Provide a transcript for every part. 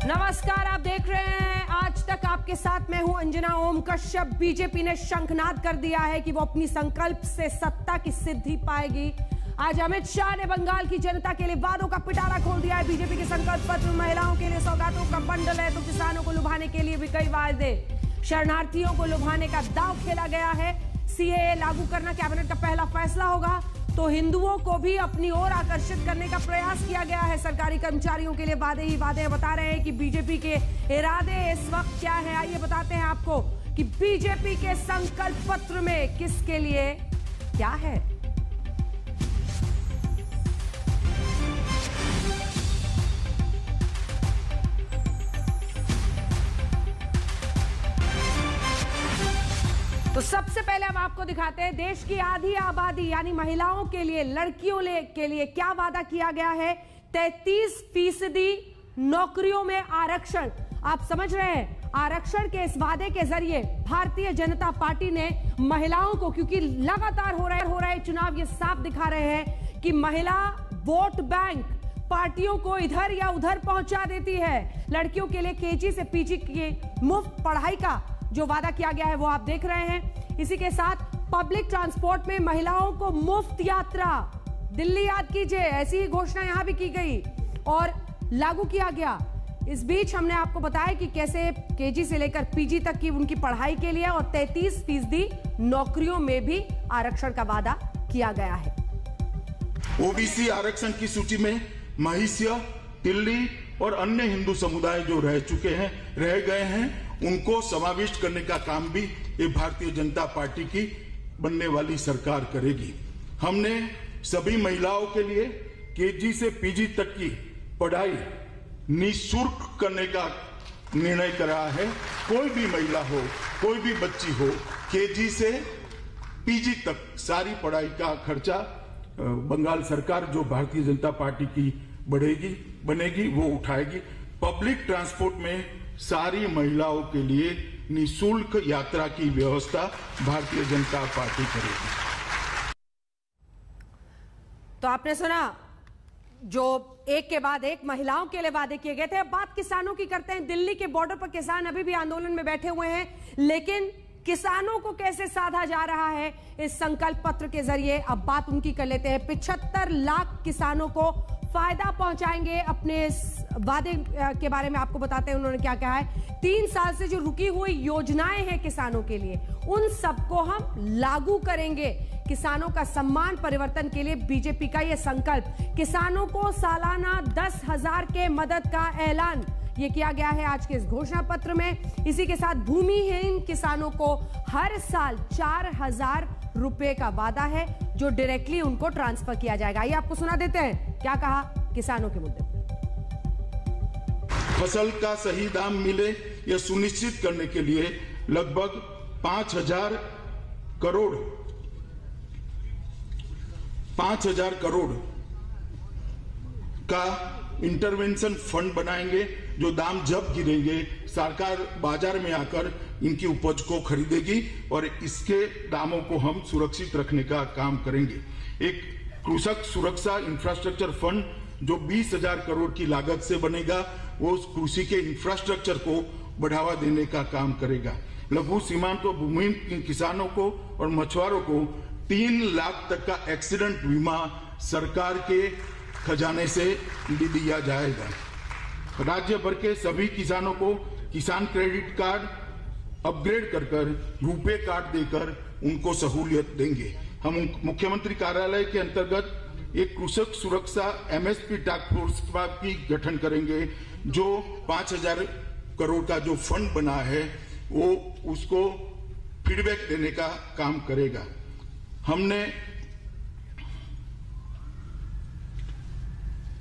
नमस्कार, आप देख रहे हैं आज तक। आपके साथ मैं हूं अंजना ओम कश्यप। बीजेपी ने शंखनाद कर दिया है कि वो अपनी संकल्प से सत्ता की सिद्धि पाएगी। आज अमित शाह ने बंगाल की जनता के लिए वादों का पिटारा खोल दिया है। बीजेपी के संकल्प पत्र में महिलाओं के लिए सौगातों का बंडल है, तो किसानों को लुभाने के लिए भी कई वादे। शरणार्थियों को लुभाने का दांव खेला गया है। सीएए लागू करना कैबिनेट का पहला फैसला होगा, तो हिंदुओं को भी अपनी ओर आकर्षित करने का प्रयास किया गया है। सरकारी कर्मचारियों के लिए वादे ही वादे। बता रहे हैं कि बीजेपी के इरादे इस वक्त क्या है। आइए बताते हैं आपको कि बीजेपी के संकल्प पत्र में किसके लिए क्या है। तो सबसे पहले हम आपको दिखाते हैं देश की आधी आबादी यानी महिलाओं के लिए, लड़कियों के लिए क्या वादा किया गया है। 33% नौकरियों में आरक्षण। आप समझ रहे हैं, आरक्षण के इस वादे के जरिए भारतीय जनता पार्टी ने महिलाओं को, क्योंकि लगातार हो रहे चुनाव ये साफ दिखा रहे हैं कि महिला वोट बैंक पार्टियों को इधर या उधर पहुंचा देती है। लड़कियों के लिए केजी से पीजी की मुफ्त पढ़ाई का जो वादा किया गया है वो आप देख रहे हैं। इसी के साथ पब्लिक ट्रांसपोर्ट में महिलाओं को मुफ्त यात्रा, दिल्ली याद कीजिए, ऐसी ही घोषणा यहां भी की गई और लागू किया गया। इस बीच हमने आपको बताया कि कैसे केजी से लेकर पीजी तक की उनकी पढ़ाई के लिए और 33% नौकरियों में भी आरक्षण का वादा किया गया है। ओबीसी आरक्षण की सूची में महिष्य, दिल्ली और अन्य हिंदू समुदाय जो रह गए हैं उनको समाविष्ट करने का काम भी ये भारतीय जनता पार्टी की बनने वाली सरकार करेगी। हमने सभी महिलाओं के लिए केजी से पीजी तक की पढ़ाई निःशुल्क करने का निर्णय करा है। कोई भी महिला हो, कोई भी बच्ची हो, केजी से पीजी तक सारी पढ़ाई का खर्चा बंगाल सरकार जो भारतीय जनता पार्टी की बनेगी वो उठाएगी। पब्लिक ट्रांसपोर्ट में सारी महिलाओं के लिए निःशुल्क यात्रा की व्यवस्था भारतीय जनता पार्टी करेगी। तो आपने सुना जो एक के बाद एक महिलाओं के लिए वादे किए गए थे। अब बात किसानों की करते हैं। दिल्ली के बॉर्डर पर किसान अभी भी आंदोलन में बैठे हुए हैं, लेकिन किसानों को कैसे साधा जा रहा है इस संकल्प पत्र के जरिए, अब बात उनकी कर लेते हैं। 75 लाख किसानों को फायदा पहुंचाएंगे। अपने इस वादे के बारे में आपको बताते हैं उन्होंने क्या कहा है। 3 साल से जो रुकी हुई योजनाएं हैं किसानों के लिए, उन सबको हम लागू करेंगे। किसानों का सम्मान परिवर्तन के लिए बीजेपी का यह संकल्प। किसानों को सालाना 10,000 के मदद का ऐलान ये किया गया है आज के इस घोषणा पत्र में। इसी के साथ भूमिहीन किसानों को हर साल 4,000 रुपए का वादा है जो डायरेक्टली उनको ट्रांसफर किया जाएगा। ये आपको सुना देते हैं क्या कहा किसानों के मुद्दे पर। फसल का सही दाम मिले यह सुनिश्चित करने के लिए लगभग 5,000 करोड़ का इंटरवेंशन फंड बनाएंगे। जो दाम जब गिरेंगे सरकार बाजार में आकर इनकी उपज को खरीदेगी और इसके दामों को हम सुरक्षित रखने का काम करेंगे। एक कृषक सुरक्षा इंफ्रास्ट्रक्चर फंड जो 20,000 करोड़ की लागत से बनेगा, वो कृषि के इंफ्रास्ट्रक्चर को बढ़ावा देने का काम करेगा। लघु सीमांत और भूमिहीन किसानों को और मछुआरों को 3 लाख तक का एक्सीडेंट बीमा सरकार के खजाने से दिया जाएगा। राज्य भर के सभी किसानों को किसान क्रेडिट कार्ड अपग्रेड कर रुपे कार्ड देकर उनको सहूलियत देंगे। हम मुख्यमंत्री कार्यालय के अंतर्गत एक कृषक सुरक्षा एमएसपी टास्क फोर्स का भी गठन करेंगे जो 5,000 करोड़ का जो फंड बना है वो उसको फीडबैक देने का काम करेगा। हमने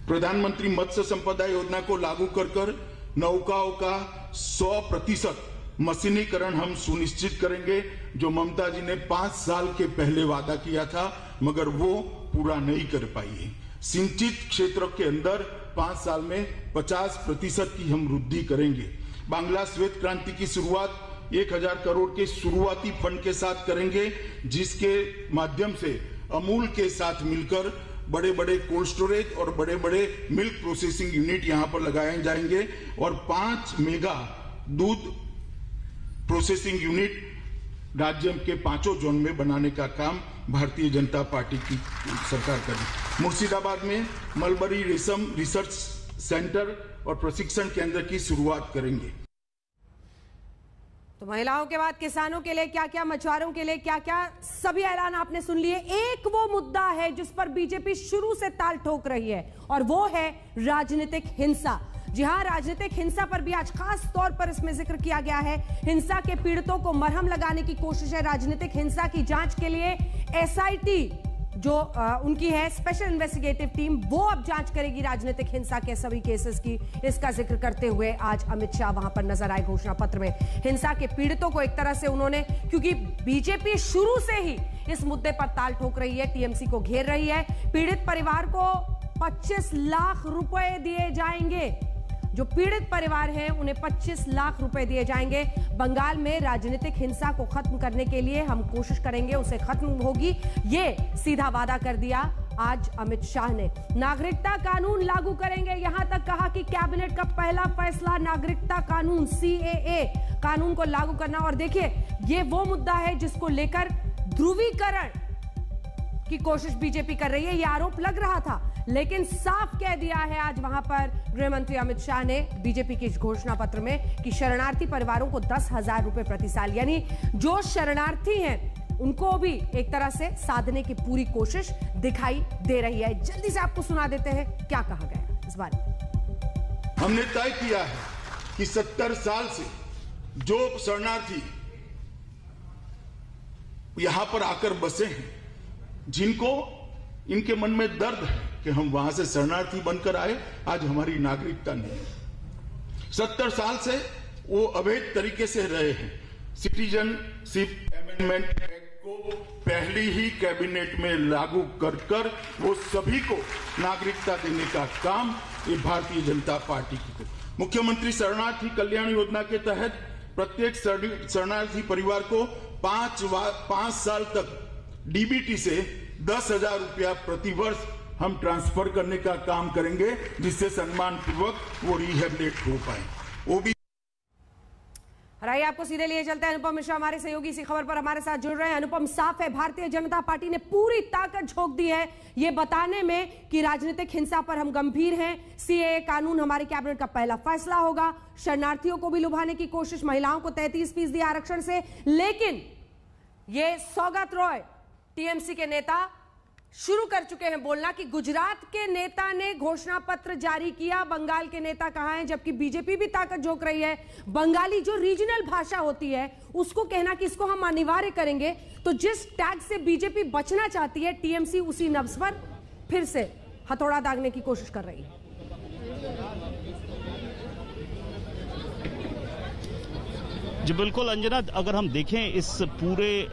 प्रधानमंत्री मत्स्य संपदा योजना को लागू कर नौकाओं का 100% मशीनीकरण हम सुनिश्चित करेंगे, जो ममता जी ने 5 साल के पहले वादा किया था मगर वो पूरा नहीं कर पाई है। सिंचित क्षेत्र के अंदर 5 साल में 50% की हम वृद्धि करेंगे। बांग्ला श्वेत क्रांति की शुरुआत 1,000 करोड़ के शुरुआती फंड के साथ करेंगे, जिसके माध्यम से अमूल के साथ मिलकर बड़े बड़े कोल्ड स्टोरेज और बड़े बड़े मिल्क प्रोसेसिंग यूनिट यहां पर लगाए जाएंगे और 5 मेगा दूध प्रोसेसिंग यूनिट राज्य के 5 जोन में बनाने का काम भारतीय जनता पार्टी की सरकार करेगी। मुर्शिदाबाद में मलबरी रेशम रिसर्च सेंटर और प्रशिक्षण केंद्र की शुरुआत करेंगे। तो महिलाओं के बाद किसानों के लिए क्या क्या, मछुआरों के लिए क्या क्या, सभी ऐलान आपने सुन लिए। एक वो मुद्दा है जिस पर बीजेपी शुरू से ताल ठोक रही है और वो है राजनीतिक हिंसा। जी हां, राजनीतिक हिंसा पर भी आज खास तौर पर इसमें जिक्र किया गया है। हिंसा के पीड़ितों को मरहम लगाने की कोशिश है। राजनीतिक हिंसा की जांच के लिए एसआईटी जो उनकी है स्पेशल इन्वेस्टिगेटिव टीम, वो अब जांच करेगी राजनीतिक हिंसा के सभी केसेस की। इसका जिक्र करते हुए आज अमित शाह वहां पर नजर आए घोषणा पत्र में। हिंसा के पीड़ितों को एक तरह से उन्होंने, क्योंकि बीजेपी शुरू से ही इस मुद्दे पर ताल ठोक रही है, टीएमसी को घेर रही है। पीड़ित परिवार को 25 लाख रुपए दिए जाएंगे। जो पीड़ित परिवार हैं उन्हें 25 लाख रुपए दिए जाएंगे। बंगाल में राजनीतिक हिंसा को खत्म करने के लिए हम कोशिश करेंगे, उसे खत्म होगी, ये सीधा वादा कर दिया आज अमित शाह ने। नागरिकता कानून लागू करेंगे, यहां तक कहा कि कैबिनेट का पहला फैसला नागरिकता कानून सीएए कानून को लागू करना। और देखिए, ये वो मुद्दा है जिसको लेकर ध्रुवीकरण की कोशिश बीजेपी कर रही है। यह आरोप लग रहा था, लेकिन साफ कह दिया है आज वहां पर गृह मंत्री अमित शाह ने बीजेपी के इस घोषणा पत्र में कि शरणार्थी परिवारों को 10,000 रुपए प्रति साल, यानी जो शरणार्थी हैं उनको भी एक तरह से साधने की पूरी कोशिश दिखाई दे रही है। जल्दी से आपको सुना देते हैं क्या कहा गया इस बारे। हमने तय किया है कि 70 साल से जो शरणार्थी यहां पर आकर बसे हैं, जिनको इनके मन में दर्द है कि हम वहां से शरणार्थी बनकर आए, आज हमारी नागरिकता नहीं है। 70 साल से वो अवैध तरीके से रहे हैं। सिटीजनशिप अमेंडमेंट एक्ट को पहली ही कैबिनेट में लागू कर वो सभी को नागरिकता देने का काम ये भारतीय जनता पार्टी की। मुख्यमंत्री शरणार्थी कल्याण योजना के तहत प्रत्येक शरणार्थी परिवार को 5 साल तक डीबीटी से 10,000 रुपया प्रति वर्ष हम ट्रांसफर करने का काम करेंगे, जिससे सम्मान पूर्वक वो रिहेबिलिट हो पाए। वो भी आइए आपको सीधे लिए चलते हैं। अनुपम मिश्रा हमारे सहयोगी इसी खबर पर हमारे साथ जुड़ रहे हैं। अनुपम, साफ है भारतीय जनता पार्टी ने पूरी ताकत झोंक दी है ये बताने में कि राजनीतिक हिंसा पर हम गंभीर हैं। सीएए कानून हमारे कैबिनेट का पहला फैसला होगा। शरणार्थियों को भी लुभाने की कोशिश, महिलाओं को 33% आरक्षण से। लेकिन ये सौगत रॉय टीएमसी के नेता शुरू कर चुके हैं बोलना कि गुजरात के नेता ने घोषणा पत्र जारी किया, बंगाल के नेता कहां हैं, जबकि बीजेपी भी ताकत झोंक रही है। बंगाली जो रीजनल भाषा होती है उसको कहना कि इसको हम अनिवार्य करेंगे। तो जिस टैग से बीजेपी बचना चाहती है, टीएमसी उसी नब्ज पर फिर से हथौड़ा दागने की कोशिश कर रही है। जी बिल्कुल अंजना, अगर हम देखें इस पूरे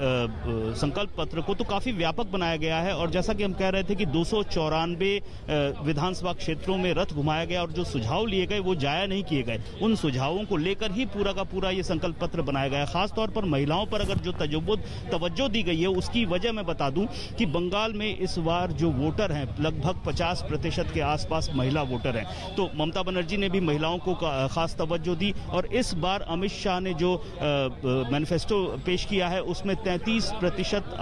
संकल्प पत्र को तो काफी व्यापक बनाया गया है। और जैसा कि हम कह रहे थे कि 294 विधानसभा क्षेत्रों में रथ घुमाया गया और जो सुझाव लिए गए वो जाया नहीं किए गए। उन सुझावों को लेकर ही पूरा का पूरा ये संकल्प पत्र बनाया गया है। खासतौर पर महिलाओं पर अगर जो तवज्जो दी गई है उसकी वजह मैं बता दूं कि बंगाल में इस बार जो वोटर हैं लगभग 50% के आसपास महिला वोटर हैं। तो ममता बनर्जी ने भी महिलाओं को खास तवज्जो दी और इस बार अमित शाह ने जो मैनिफेस्टो पेश किया है उसमें 33%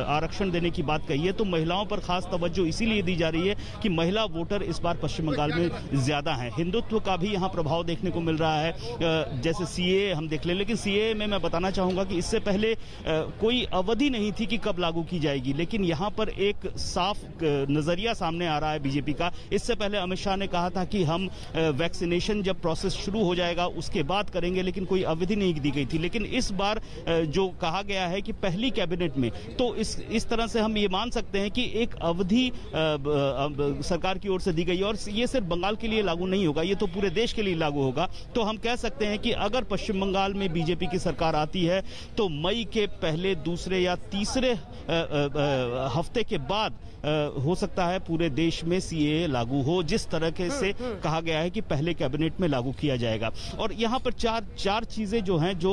आरक्षण देने की बात कही है। तो महिलाओं पर खास तवज्जो इसीलिए दी जा रही है कि महिला वोटर इस बार पश्चिम बंगाल में ज्यादा हैं। हिंदुत्व का भी यहाँ प्रभाव देखने को मिल रहा है। जैसे सीएए हम देख लें, लेकिन सीएए में मैं बताना चाहूंगा कि इससे पहले कोई अवधि नहीं थी कि कब लागू की जाएगी, लेकिन यहाँ पर एक साफ नजरिया सामने आ रहा है बीजेपी का। इससे पहले अमित शाह ने कहा था कि हम वैक्सीनेशन जब प्रोसेस शुरू हो जाएगा उसके बाद करेंगे, लेकिन कोई अवधि नहीं दी गई थी। लेकिन इस बार जो कहा गया है कि पहली कैबिनेट में, तो इस तरह से हम ये मान सकते हैं कि एक अवधि सरकार की ओर से दी गई और ये सिर्फ बंगाल के लिए लागू नहीं होगा, ये तो पूरे देश के लिए लागू होगा। तो हम कह सकते हैं कि अगर पश्चिम बंगाल में बीजेपी की सरकार आती है तो मई के पहले, दूसरे या तीसरे हफ्ते के बाद हो सकता है पूरे देश में सीएए लागू हो, जिस तरह से कहा गया है कि पहले कैबिनेट में लागू किया जाएगा। और यहाँ पर चार चीजें जो हैं, जो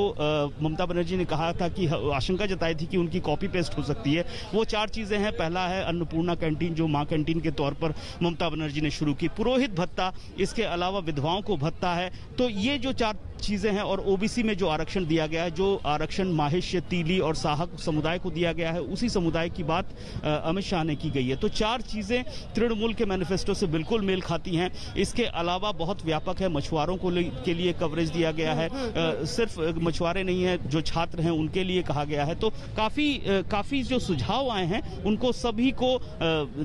ममता बनर्जी ने कहा था कि आशंका जताई थी कि उनकी कॉपी पेस्ट हो सकती है, वो 4 चीजें हैं। पहला है अन्नपूर्णा कैंटीन, जो मां कैंटीन के तौर पर ममता बनर्जी ने शुरू की, पुरोहित भत्ता, इसके अलावा विधवाओं को भत्ता है। तो ये जो 4 चीजें हैं, और ओबीसी में जो आरक्षण दिया गया है, जो आरक्षण माहिष्य, तीली और साहक समुदाय को दिया गया है, उसी समुदाय की बात अमित शाह ने की गई है। तो 4 चीजें तृणमूल के मैनिफेस्टो से बिल्कुल मेल खाती हैं। इसके अलावा बहुत व्यापक है, मछुआरों को के लिए कवरेज दिया गया है, सिर्फ मछुआरे नहीं है, जो छात्र हैं उनके लिए कहा गया है। तो काफी जो सुझाव आए हैं उनको सभी को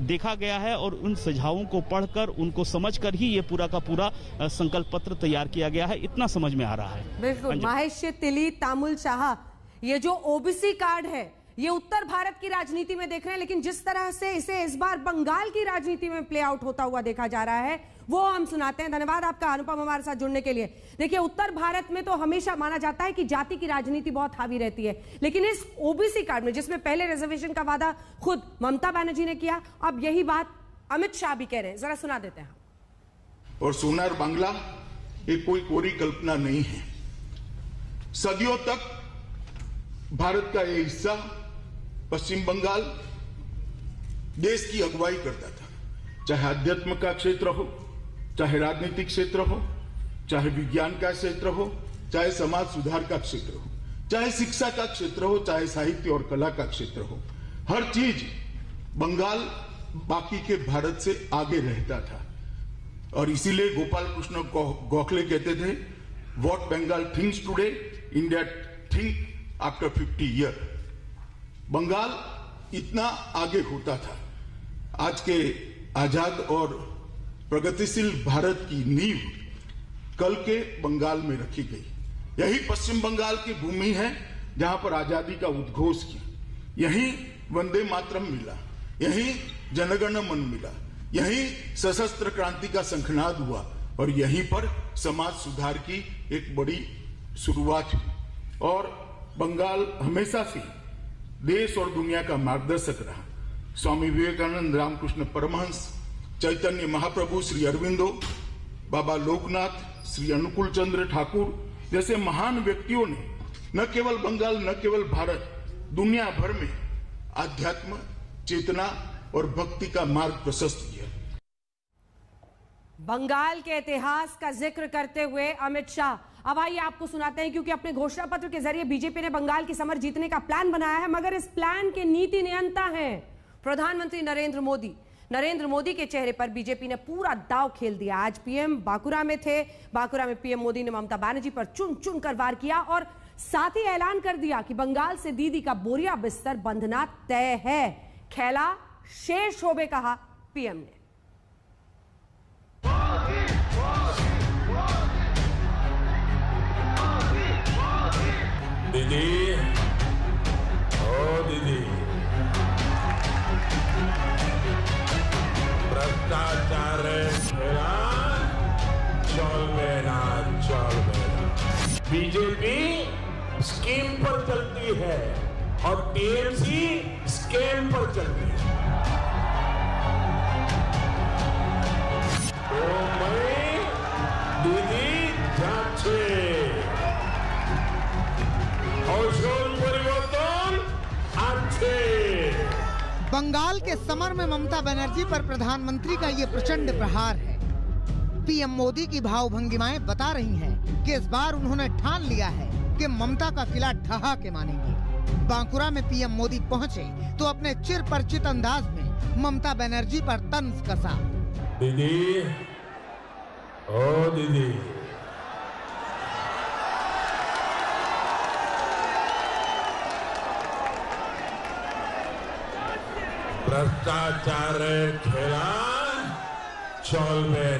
देखा गया है, और उन सुझावों को पढ़कर, उनको समझकर ही ये पूरा का पूरा संकल्प पत्र तैयार किया गया है, इतना समझ में आ रहा है। बिल्कुल, माहेश्य, तिली, तामुल, शाह, ये जो ओबीसी कार्ड है, ये उत्तर भारत की राजनीति में देख रहे हैं, लेकिन जिस तरह से इसे इस बार बंगाल की राजनीति में प्ले आउट होता हुआ देखा जा रहा है, वो हम सुनाते हैं। धन्यवाद आपका अनुपम, हमारे साथ जुड़ने के लिए। देखिए, उत्तर भारत में तो हमेशा माना जाता है कि जाति की राजनीति बहुत हावी रहती है, लेकिन इस ओबीसी कार्ड में, जिसमें पहले रिजर्वेशन का वादा खुद ममता बनर्जी ने किया, अब यही बात अमित शाह भी कह रहे हैं। जरा सुना देते हैं। और सोनार बांग्ला ये कोई कोरी कल्पना नहीं है। सदियों तक भारत का ये हिस्सा, पश्चिम बंगाल, देश की अगुवाई करता था, चाहे अध्यात्म का क्षेत्र हो, चाहे राजनीतिक क्षेत्र हो, चाहे विज्ञान का क्षेत्र हो, चाहे समाज सुधार का क्षेत्र हो, चाहे शिक्षा का क्षेत्र हो, चाहे साहित्य और कला का क्षेत्र हो। हर चीज बंगाल बाकी के भारत से आगे रहता था। और इसीलिए गोपाल कृष्ण गोखले कहते थे, what Bengal thinks today, India think after 50 year. Bengal इतना आगे होता था। आज के आजाद और प्रगतिशील भारत की नींव कल के बंगाल में रखी गई। यही पश्चिम बंगाल की भूमि है जहां पर आजादी का उद्घोष किया। यहीं वंदे मातरम मिला, यहीं जनगण मन मिला, यहीं सशस्त्र क्रांति का शंखनाद हुआ, और यहीं पर समाज सुधार की एक बड़ी शुरुआत हुई। और बंगाल हमेशा से देश और दुनिया का मार्गदर्शक रहा। स्वामी विवेकानंद, रामकृष्ण परमहंस, चैतन्य महाप्रभु, श्री अरविंदो, बाबा लोकनाथ, श्री अनुकूल चंद्र ठाकुर जैसे महान व्यक्तियों ने न केवल बंगाल, न केवल भारत, दुनिया भर में आध्यात्म, चेतना और भक्ति का मार्ग प्रशस्त किया। बंगाल के इतिहास का जिक्र करते हुए अमित शाह। अब आइए आपको सुनाते हैं, क्योंकि अपने घोषणा पत्र के जरिए बीजेपी ने बंगाल की समर जीतने का प्लान बनाया है, मगर इस प्लान के नीति नियंता है प्रधानमंत्री नरेंद्र मोदी। नरेंद्र मोदी के चेहरे पर बीजेपी ने पूरा दांव खेल दिया। आज पीएम बांकुरा में थे। बांकुरा में पीएम मोदी ने ममता बनर्जी पर चुन चुन कर वार किया, और साथ ही ऐलान कर दिया कि बंगाल से दीदी का बोरिया बिस्तर बंधना तय है। खेला शेष होबे, कहा पीएम ने। दीदी, ओ दीदी, भ्रष्टाचार चलबे ना। बीजेपी स्कीम पर चलती है और टीएमसी स्कैम पर चलती है। तो मैं दीदी যাচ্ছে औषध परिवर्तन अच्छे। बंगाल के समर में ममता बनर्जी पर प्रधानमंत्री का ये प्रचंड प्रहार है। पीएम मोदी की भावभंगिमाएं बता रही हैं कि इस बार उन्होंने ठान लिया है कि ममता का किला ढहा के मानेंगे। बांकुरा में पीएम मोदी पहुंचे तो अपने चिर परिचित अंदाज में ममता बनर्जी पर तंज कसा। दीदी, ओ दीदी, भ्रष्टाचार खेला चलबे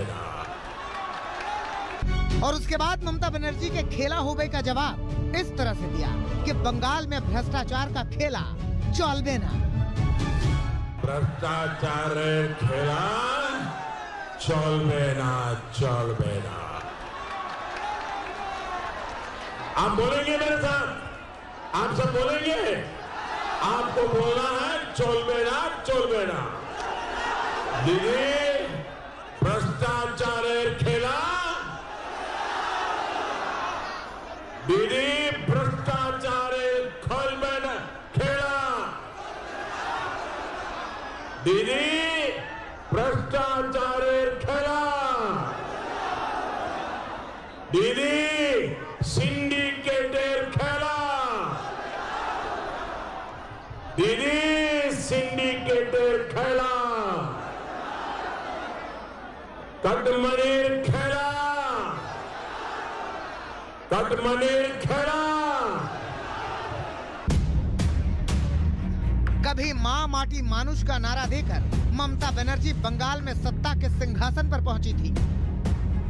ना। और उसके बाद ममता बनर्जी के खेला होबे का जवाब इस तरह से दिया कि बंगाल में भ्रष्टाचार का खेला चलबे ना। भ्रष्टाचार खेला चलबे ना। आप बोलेंगे मेरे साथ? आप सब बोलेंगे? आपको बोलना है चलबे ना। दीदी, भ्रष्टाचार खेला दीदी सिंडिकेटेड खेला, दीदी सिंडिकेटेड खेला, कटमनीर खेला, कटमनीर खेला। कभी माँ माटी मानुष का नारा देकर ममता बनर्जी बंगाल में सत्ता के सिंहासन पर पहुंची थी।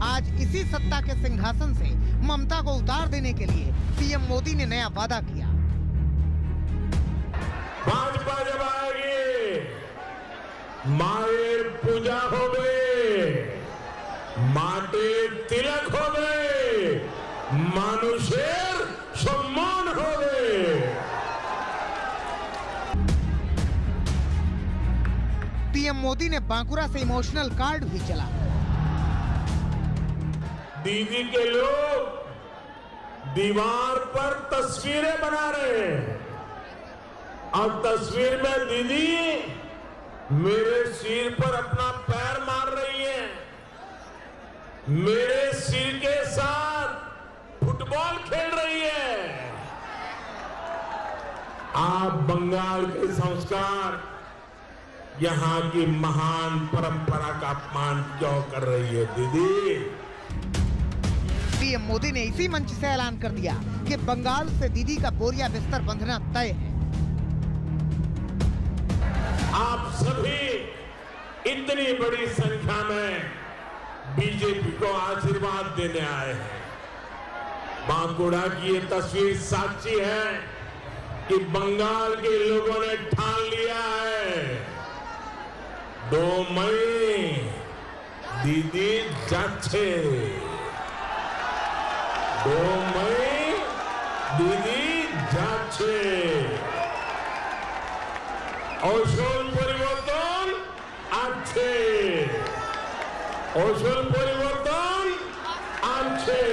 आज इसी सत्ता के सिंहासन से ममता को उतार देने के लिए पीएम मोदी ने नया वादा किया। भाजपा जब आएगी, मायर पूजा हो गए, माटे तिलक हो गए, मानुषेर सम्मान हो गए। पीएम मोदी ने बांकुरा से इमोशनल कार्ड भी चला। दीदी के लोग दीवार पर तस्वीरें बना रहे हैं और तस्वीर में दीदी मेरे सिर पर अपना पैर मार रही है, मेरे सिर के साथ फुटबॉल खेल रही है। आप बंगाल के संस्कार, यहाँ की महान परंपरा का अपमान क्यों कर रही है दीदी? पीएम मोदी ने इसी मंच से ऐलान कर दिया कि बंगाल से दीदी का बोरिया बिस्तर बंधना तय है। आप सभी इतनी बड़ी संख्या में बीजेपी को आशीर्वाद देने आए हैं। बांकुड़ा की ये तस्वीर साक्षी है कि बंगाल के लोगों ने ठान लिया है 2 मई दीदी जाच्छे, 2 मई दीदी जाच्छे। औषध परिवर्तन अच्छे, औषध परिवर्तन अच्छे।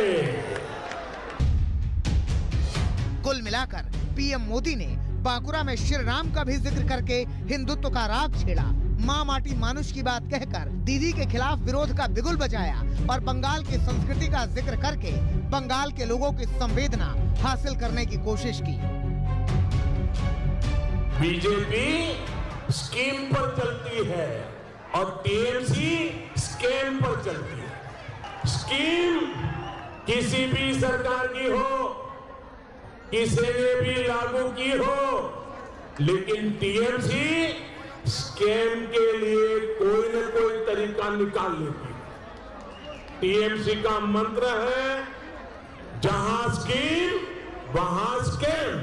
कुल मिलाकर पीएम मोदी ने बांकुरा में श्री राम का भी जिक्र करके हिंदुत्व का राग छेड़ा, माँ माटी मानुष की बात कहकर दीदी के खिलाफ विरोध का बिगुल बजाया और बंगाल की संस्कृति का जिक्र करके बंगाल के लोगों की संवेदना हासिल करने की कोशिश की। बीजेपी स्कीम पर चलती है और टीएमसी स्कैम पर चलती है। स्कीम किसी भी सरकार की हो, किसी ने भी लागू की हो, लेकिन टीएमसी स्कैम के लिए कोई न कोई तरीका निकाल लेती है। टीएमसी का मंत्र है जहां स्कीम वहां स्कैम।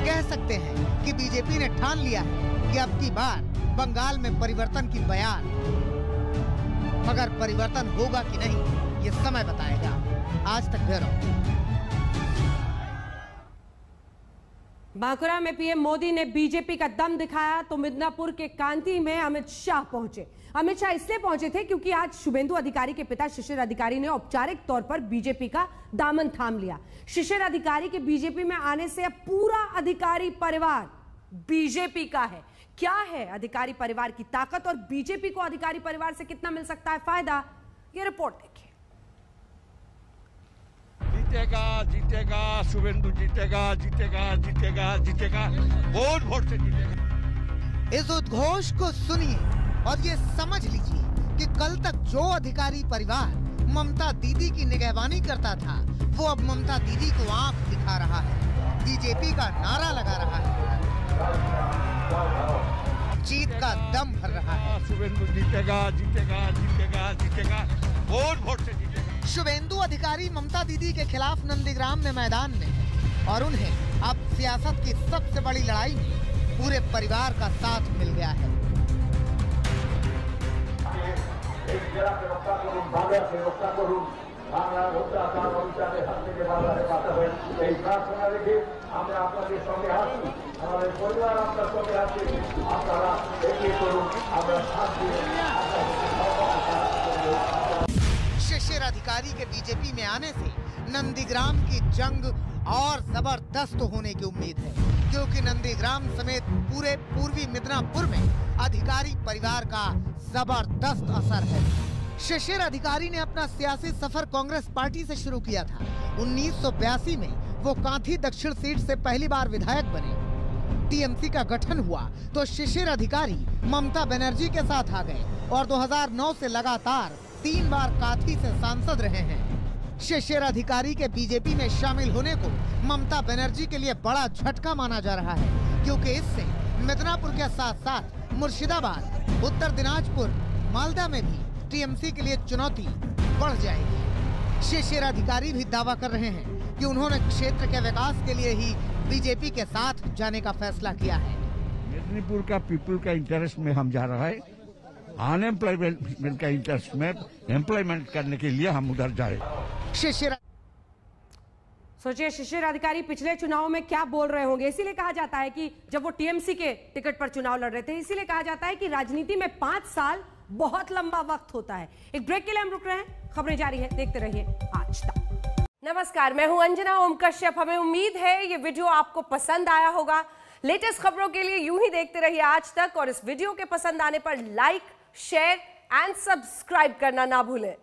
कह सकते हैं कि बीजेपी ने ठान लिया है कि अब की बार बंगाल में परिवर्तन की बयान, मगर परिवर्तन होगा कि नहीं ये समय बताएगा। आज तक ब्यूरो। बांकुरा में पीएम मोदी ने बीजेपी का दम दिखाया तो मिदनापुर के कांती में अमित शाह पहुंचे। अमित शाह इसलिए पहुंचे थे क्योंकि आज शुभेंदु अधिकारी के पिता शिशिर अधिकारी ने औपचारिक तौर पर बीजेपी का दामन थाम लिया। शिशिर अधिकारी के बीजेपी में आने से अब पूरा अधिकारी परिवार बीजेपी का है। क्या है अधिकारी परिवार की ताकत और बीजेपी को अधिकारी परिवार से कितना मिल सकता है फायदा, ये रिपोर्ट देखिए। जीतेगा जीतेगा शुभेंदु, जीतेगा जीतेगा जीतेगा जीतेगा, वोट वोट से जीतेगा। इस उद्घोष को सुनिए और ये समझ लीजिए कि कल तक जो अधिकारी परिवार ममता दीदी की निगहबानी करता था वो अब ममता दीदी को आंख दिखा रहा है, बीजेपी का नारा लगा रहा है, जीत का दम भर रहा है। शुभेंदु जीतेगा जीतेगा जीतेगा जीतेगा, वोट वोट से जीतेगा। शुभेंदु अधिकारी ममता दीदी के खिलाफ नंदीग्राम में मैदान में है और उन्हें अब सियासत की सबसे बड़ी लड़ाई में पूरे परिवार का साथ मिल गया है। शिशिर अधिकारी के बीजेपी में आने से नंदीग्राम की जंग और जबरदस्त होने की उम्मीद है, क्योंकि नंदीग्राम समेत पूरे पूर्वी मिदनापुर में अधिकारी परिवार का जबरदस्त असर है। शिशिर अधिकारी ने अपना सियासी सफर कांग्रेस पार्टी से शुरू किया था। 1982 में वो कांथी दक्षिण सीट से पहली बार विधायक बने। टीएमसी का गठन हुआ तो शिशिर अधिकारी ममता बनर्जी के साथ आ गए और 2009 से लगातार 3 बार कांथी से सांसद रहे हैं। शिशिर अधिकारी के बीजेपी में शामिल होने को ममता बनर्जी के लिए बड़ा झटका माना जा रहा है, क्योंकि इससे मिदनापुर के साथ साथ मुर्शिदाबाद, उत्तर दिनाजपुर, मालदा में भी टीएमसी के लिए चुनौती बढ़ जाएगी। शिशिर अधिकारी भी दावा कर रहे हैं कि उन्होंने क्षेत्र के विकास के लिए ही बीजेपी के साथ जाने का फैसला किया है। मेदिनीपुर का पीपल का इंटरेस्ट में हम जा रहा है, अनएम्प्लॉयमेंट का इंटरेस्ट में एम्प्लॉयमेंट करने के लिए हम उधर जाए। सोचिए शिशिर अधिकारी पिछले चुनाव में क्या बोल रहे होंगे। इसीलिए कहा जाता है कि जब वो टीएमसी के टिकट पर चुनाव लड़ रहे थे, इसीलिए कहा जाता है कि राजनीति में 5 साल बहुत लंबा वक्त होता है। एक ब्रेक के लिए हम रुक रहे हैं, खबरें जारी है, देखते रहिए आज तक। नमस्कार, मैं हूं अंजना ओम कश्यप। हमें उम्मीद है ये वीडियो आपको पसंद आया होगा। लेटेस्ट खबरों के लिए यूं ही देखते रहिए आज तक, और इस वीडियो के पसंद आने पर लाइक, शेयर एंड सब्सक्राइब करना ना भूलें।